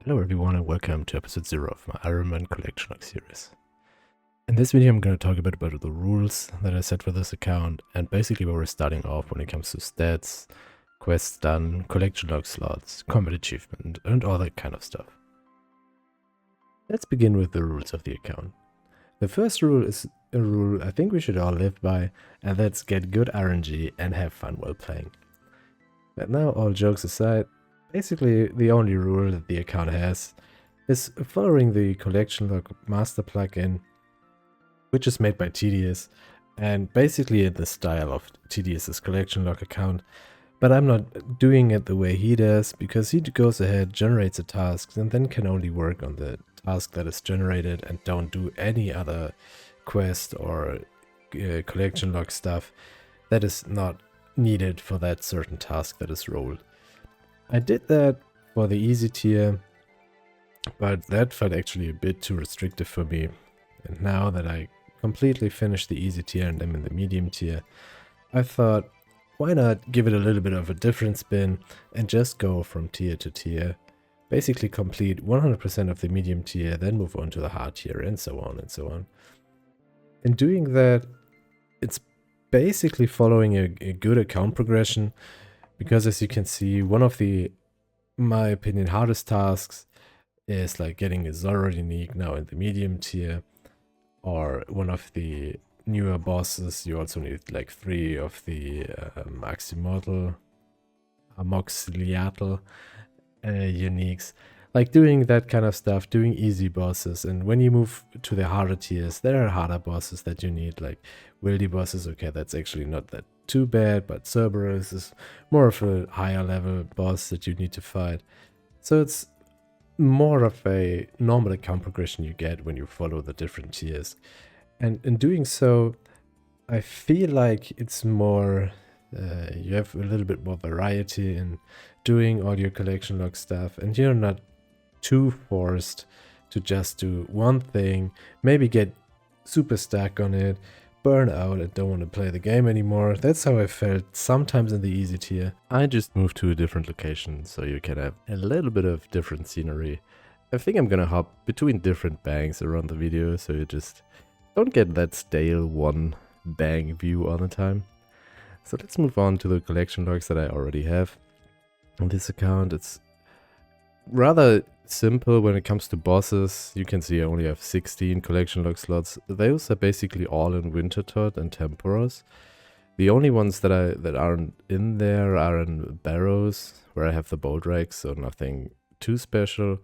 Hello everyone and welcome to episode 0 of my Ironman Collection Log Series. In this video I'm going to talk a bit about the rules that I set for this account and basically where we're starting off when it comes to stats, quests done, collection log slots, combat achievement and all that kind of stuff. Let's begin with the rules of the account. The first rule is a rule I think we should all live by, and that's get good RNG and have fun while playing. But now, all jokes aside, basically the only rule that the account has is following the collection log master plugin, which is made by TDS and basically in the style of TDS's collection log account. But I'm not doing it the way he does, because he goes ahead, generates a task, and then can only work on the task that is generated and don't do any other quest or collection log stuff that is not needed for that certain task that is rolled. I did that for the easy tier, but that felt actually a bit too restrictive for me. And now that I completely finished the easy tier and I'm in the medium tier, I thought, why not give it a little bit of a different spin and just go from tier to tier. Basically complete 100% of the medium tier, then move on to the hard tier, and so on and so on. In doing that, it's basically following a good account progression, because as you can see, one of the, in my opinion, hardest tasks is like getting a Zoro unique now in the medium tier, or one of the newer bosses. You also need like 3 of the Amoxiliatl uniques. Like doing that kind of stuff, doing easy bosses. And when you move to the harder tiers, there are harder bosses that you need, like wildy bosses. Okay, that's actually not that too bad, but Cerberus is more of a higher level boss that you need to fight. So it's more of a normal account progression you get when you follow the different tiers. And in doing so, I feel like it's more, you have a little bit more variety in doing all your collection log stuff, and you're not too forced to just do one thing, maybe get super stuck on it, burn out and don't want to play the game anymore. That's how I felt sometimes in the easy tier. I just moved to a different location so you can have a little bit of different scenery. I think I'm gonna hop between different banks around the video so you just don't get that stale one bang view all the time. So let's move on to the collection logs that I already have on this account. It's rather simple when it comes to bosses. You can see I only have 16 collection log slots. Those are basically all in Wintertodt and Temporos. The only ones that aren't in there are in Barrows, where I have the bolt racks, so nothing too special.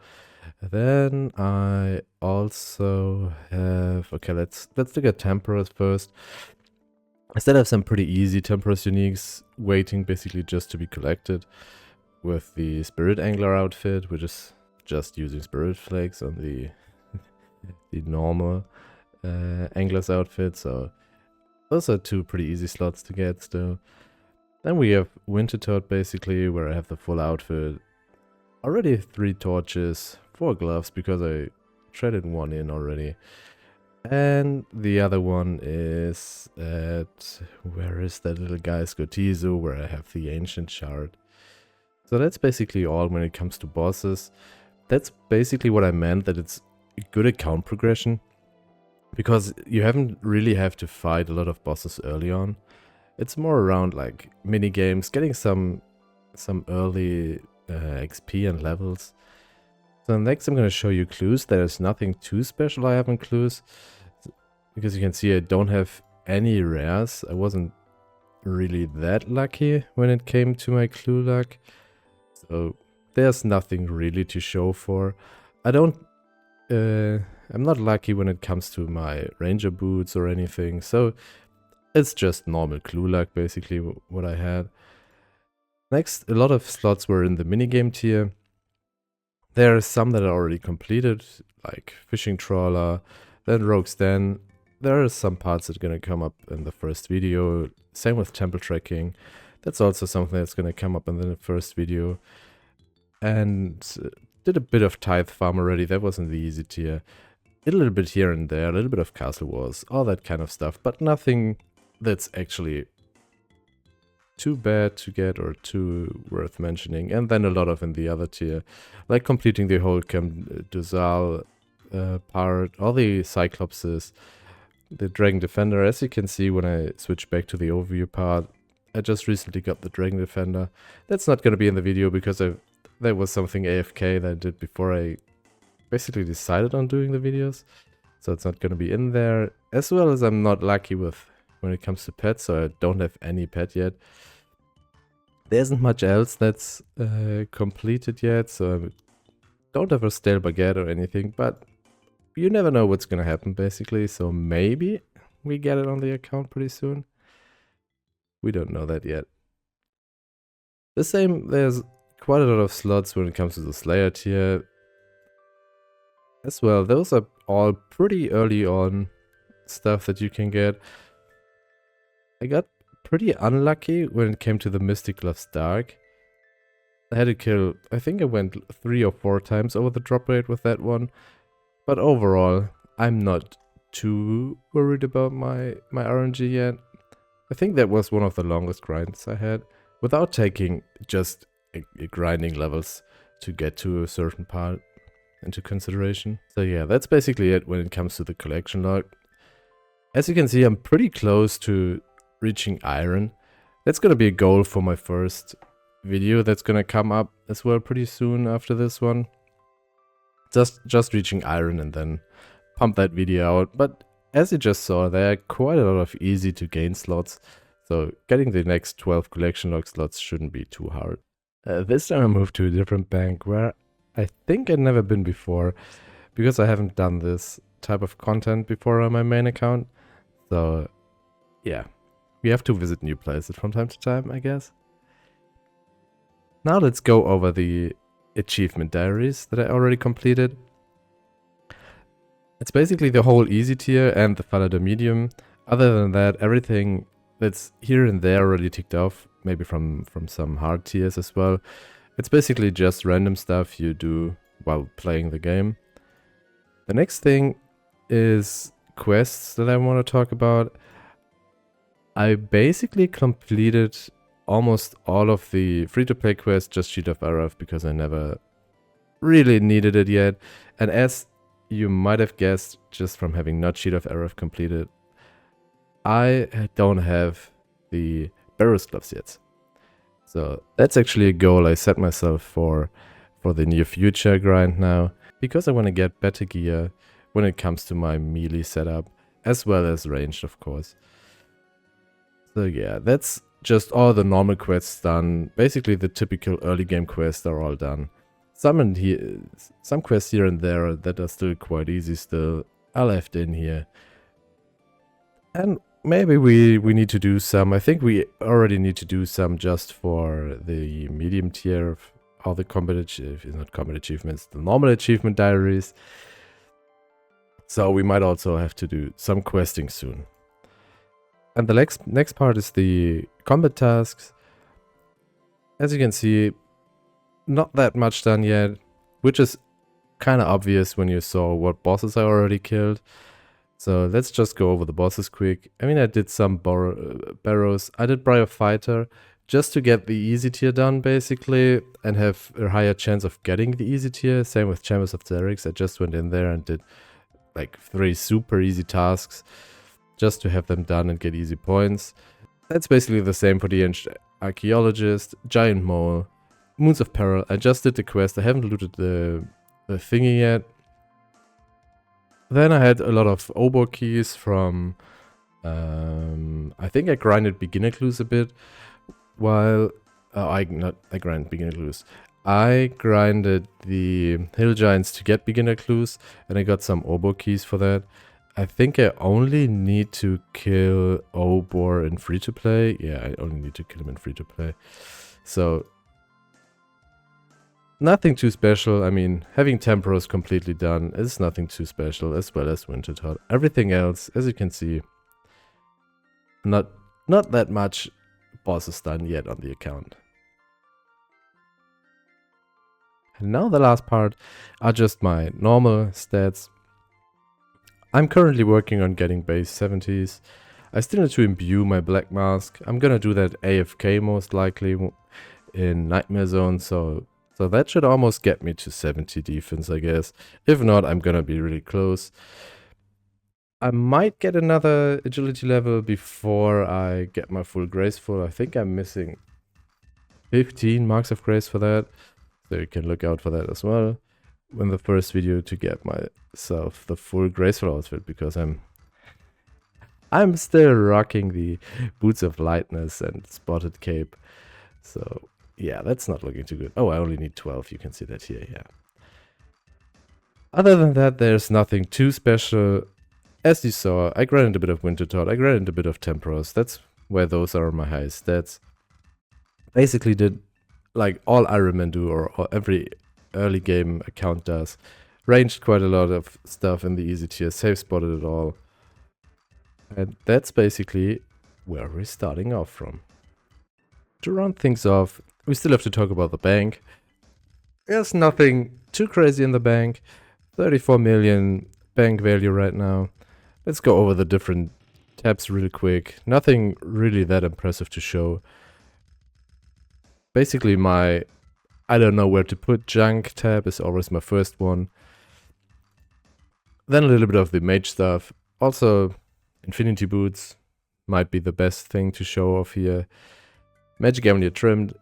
Then I also have, okay, let's look at Temporos first. I still have some pretty easy Temporos uniques waiting basically just to be collected, with the Spirit Angler outfit, which is just using Spirit Flakes on the normal Angler's outfit. So those are 2 pretty easy slots to get still. Then we have Wintertodt basically, where I have the full outfit. Already 3 torches, 4 gloves because I traded 1 in already. And the other one is at, where is that little guy, Scotizo, where I have the Ancient Shard. So that's basically all when it comes to bosses. That's basically what I meant, that it's a good account progression, because you haven't really have to fight a lot of bosses early on. It's more around like mini games, getting some early XP and levels. So next I'm going to show you clues. There's nothing too special I have in clues, because you can see I don't have any rares. I wasn't really that lucky when it came to my clue luck. So there's nothing really to show for. I'm not lucky when it comes to my ranger boots or anything, so it's just normal clue luck basically what I had. Next, a lot of slots were in the minigame tier. There are some that are already completed, like Fishing Trawler, then Rogue's Den. There are some parts that are going to come up in the first video. Same with Temple Trekking. That's also something that's going to come up in the first video. And did a bit of Tithe Farm already. That was in the easy tier. Did a little bit here and there, a little bit of Castle Wars, all that kind of stuff, but nothing that's actually too bad to get or too worth mentioning. And then a lot of in the other tier, like completing the whole Camp Duzal part, all the Cyclopses, the Dragon Defender. As you can see when I switch back to the overview part, I just recently got the Dragon Defender. That's not going to be in the video because that was something AFK that I did before I basically decided on doing the videos. So it's not going to be in there. As well as I'm not lucky with when it comes to pets, so I don't have any pet yet. There isn't much else that's completed yet, so I don't have a stale baguette or anything, but you never know what's going to happen basically, so maybe we get it on the account pretty soon. We don't know that yet. The same, there's quite a lot of slots when it comes to the Slayer tier as well. Those are all pretty early on stuff that you can get. I got pretty unlucky when it came to the Mystic Gloves Dark. I had to kill, I think I went 3 or 4 times over the drop rate with that one. But overall, I'm not too worried about my RNG yet. I think that was one of the longest grinds I had, without taking just grinding levels to get to a certain part into consideration. So yeah, that's basically it when it comes to the collection log. As you can see, I'm pretty close to reaching iron. That's gonna be a goal for my first video that's gonna come up as well pretty soon after this one. Just reaching iron and then pump that video out. But as you just saw, there are quite a lot of easy to gain slots, so getting the next 12 collection log slots shouldn't be too hard. This time I moved to a different bank where I think I've never been before, because I haven't done this type of content before on my main account. So yeah, we have to visit new places from time to time, I guess. Now let's go over the achievement diaries that I already completed. It's basically the whole easy tier and the Falada medium. Other than that, everything that's here and there already ticked off, maybe from some hard tiers as well. It's basically just random stuff you do while playing the game. The next thing is quests that I want to talk about. I basically completed almost all of the free-to-play quests, just Sheet of RF, because I never really needed it yet. And as you might have guessed just from having not Sheet of RF completed, I don't have the Barrows gloves yet. So that's actually a goal I set myself for the near future grind now, because I want to get better gear when it comes to my melee setup, as well as ranged, of course. So yeah, that's just all the normal quests done. Basically the typical early game quests are all done. Some quests here and there that are still quite easy still are left in here. And maybe we need to do some. I think we already need to do some just for the medium tier of all the not combat achievements, the normal achievement diaries. So we might also have to do some questing soon. And the next part is the combat tasks. As you can see, not that much done yet, which is kind of obvious when you saw what bosses I already killed. So let's just go over the bosses quick. I mean, I did some Barrows. I did Briar Fighter just to get the easy tier done, basically, and have a higher chance of getting the easy tier. Same with Chambers of Xerix. I just went in there and did like 3 super easy tasks just to have them done and get easy points. That's basically the same for the Archaeologist, Giant Mole, Moons of Peril. I just did the quest. I haven't looted the thingy yet. Then I had a lot of Obor keys from, I think I grinded beginner clues a bit, while, I grinded beginner clues. I grinded the Hill Giants to get beginner clues, and I got some Obor keys for that. I think I only need to kill Obor in free-to-play. Yeah, I only need to kill him in free-to-play. So, nothing too special. I mean, having Temporos completely done is nothing too special, as well as Wintertot. Everything else, as you can see, not that much bosses done yet on the account. And now the last part are just my normal stats. I'm currently working on getting base 70s. I still need to imbue my black mask. I'm gonna do that AFK most likely in Nightmare Zone, so that should almost get me to 70 defense, I guess. If not, I'm gonna be really close. I might get another agility level before I get my full graceful. I think I'm missing 15 marks of grace for that, so you can look out for that as well in the first video to get myself the full graceful outfit, because I'm still rocking the boots of lightness and spotted cape. So yeah, that's not looking too good. Oh, I only need 12. You can see that here, yeah. Other than that, there's nothing too special. As you saw, I grinded a bit of Winter Todd, I grinded a bit of Temporos. That's where those are my highest stats. Basically did like all Ironman do, or every early game account does. Ranged quite a lot of stuff in the easy tier, safe spotted it all. And that's basically where we're starting off from. To round things off, we still have to talk about the bank. There's nothing too crazy in the bank. 34 million bank value right now. Let's go over the different tabs really quick. Nothing really that impressive to show. Basically my I don't know where to put junk tab is always my first one. Then a little bit of the mage stuff. Also, infinity boots might be the best thing to show off here. Magic Avenue trimmed.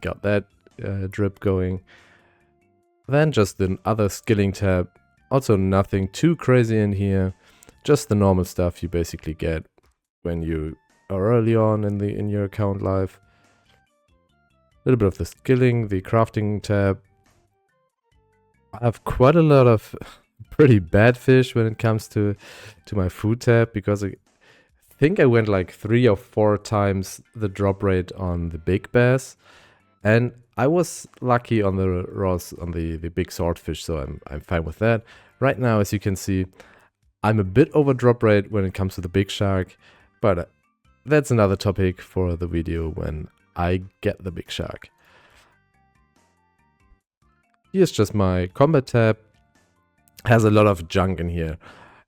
Got that drip going. Then just the other skilling tab. Also nothing too crazy in here. Just the normal stuff you basically get when you are early on in your account life. A little bit of the skilling, the crafting tab. I have quite a lot of pretty bad fish when it comes to my food tab, because I think I went like 3 or 4 times the drop rate on the big bass, and I was lucky on the Ross on the big swordfish, so I'm fine with that. Right now, as you can see, I'm a bit over drop rate when it comes to the big shark, but that's another topic for the video when I get the big shark. Here's just my combat tab. Has a lot of junk in here.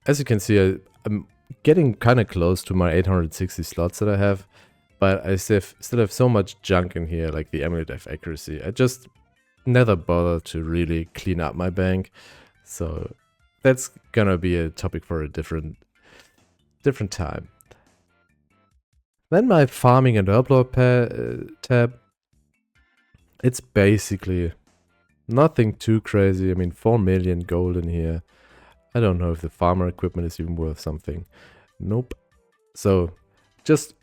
As you can see, I'm getting kind of close to my 860 slots that I have, but I still have so much junk in here, like the Amulet of Accuracy. I just never bothered to really clean up my bank, so that's gonna be a topic for a different time. Then my farming and herblore tab. It's basically nothing too crazy. I mean, 4 million gold in here. I don't know if the farmer equipment is even worth something. Nope. So just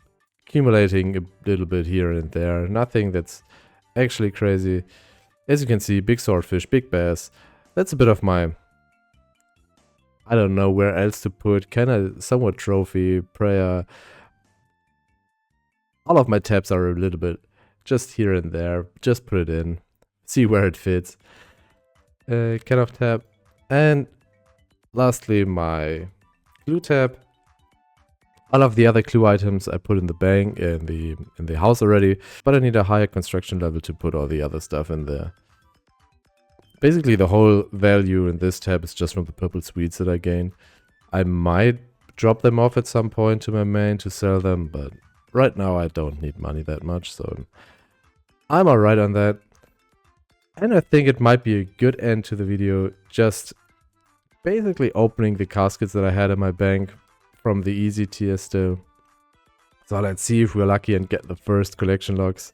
accumulating a little bit here and there. Nothing that's actually crazy. As you can see, big swordfish, big bass. That's a bit of my, I don't know where else to put, kind of somewhat trophy, prayer. All of my tabs are a little bit just here and there. Just put it in. See where it fits. Kind of tab. And lastly, my clue tab. All of the other clue items I put in the bank, in the house already, but I need a higher construction level to put all the other stuff in there. Basically, the whole value in this tab is just from the purple sweets that I gain. I might drop them off at some point to my main to sell them, but right now I don't need money that much, so I'm alright on that. And I think it might be a good end to the video, just basically opening the caskets that I had in my bank from the easy tier still. So let's see if we're lucky and get the first collection logs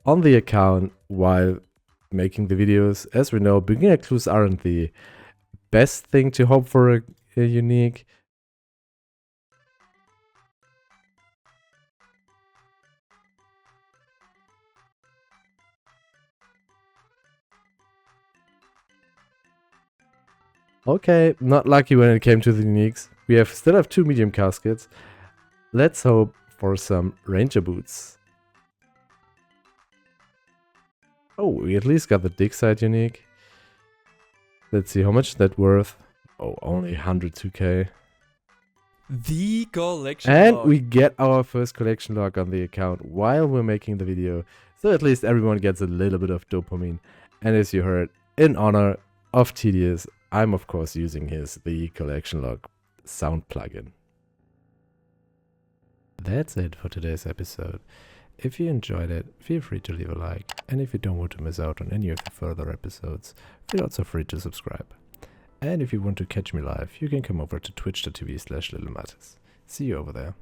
on the account while making the videos. As we know, beginner clues aren't the best thing to hope for a unique. Okay, not lucky when it came to the uniques. We still have 2 medium caskets. Let's hope for some ranger boots. Oh, we at least got the dig side unique. Let's see how much that worth. Oh, only 102k. The collection and log. We get our first collection log on the account while we're making the video. So at least everyone gets a little bit of dopamine. And as you heard, in honor of Tedious, I'm of course using the collection log sound plugin. that's it for today's episode. If you enjoyed it, feel free to leave a like, and if you don't want to miss out on any of the further episodes, feel also free to subscribe. And if you want to catch me live, you can come over to twitch.tv/littlemattis. See you over there.